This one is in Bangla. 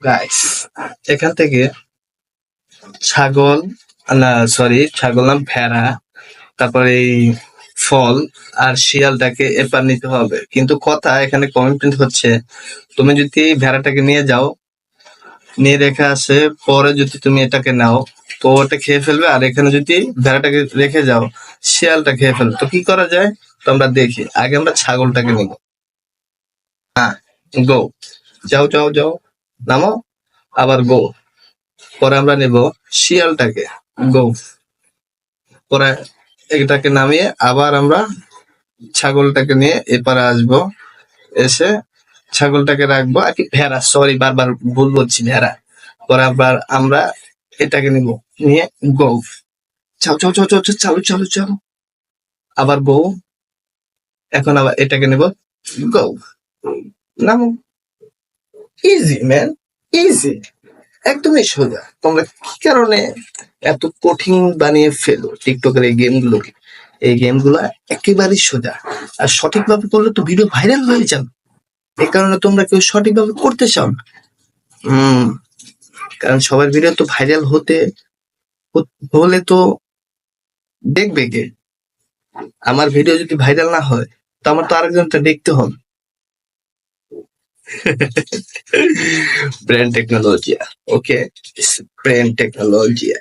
গাইস, এখান থেকে ছাগল, না সরি, ছাগল না, ভেড়া, তারপরে এই ফল আর শিয়ালটাকে এপার নিতে হবে। কিন্তু কথা এখানে কমিটমেন্ট হচ্ছে, তুমি যদি ভেড়াটাকে নিয়ে যাও, নিয়ে রেখে আসে, পরে যদি তুমি এটাকে নাও, তো ওটা খেয়ে ফেলবে। আর এখানে যদি ভেড়াটাকে রেখে যাও, শিয়ালটা খেয়ে ফেলবে। তো কি করা যায়? তো আমরা দেখি, আগে আমরা ছাগলটাকে নিব। হ্যাঁ, গো, যাও যাও যাও, নামো, আবার গো। পরে আমরা নেব শিয়ালটাকে, গো। পরে এটাকে নামিয়ে আবার আমরা ছাগলটাকে নিয়ে এপারে আসবো, এসে ছাগলটাকে রাখবো আর কি, ভেড়া, সরি বারবার ভুল বলছি, ভেড়া। পরে আবার আমরা এটাকে নিব, নিয়ে গো, চাও চাও চাও চাও চাও, চালু চালু চালু, আবার গো। এখন আবার এটাকে নেব, গো, নামো। ইজি ম্যান, ইজি, একদমই সোজা। তোমরা কি কারণে এত কঠিন বানিয়ে ফেলো টিকটকের এই গেমগুলোকে? এই গেমগুলো একেবারেই সোজা, আর সঠিকভাবে করলে তো ভিডিও ভাইরাল হয়ে যাবে। এই কারণে তোমরা কেউ সঠিকভাবে করতে চাও না। হম কারণ সবার ভিডিও তো ভাইরাল হলে তো দেখবে কে? আমার ভিডিও যদি ভাইরাল না হয়, তো আমার তো আরেকজনটা দেখতে হবে। ব্রেন টেকনোলজিয়া, ওকে, ব্রেন টেকনোলজিয়া।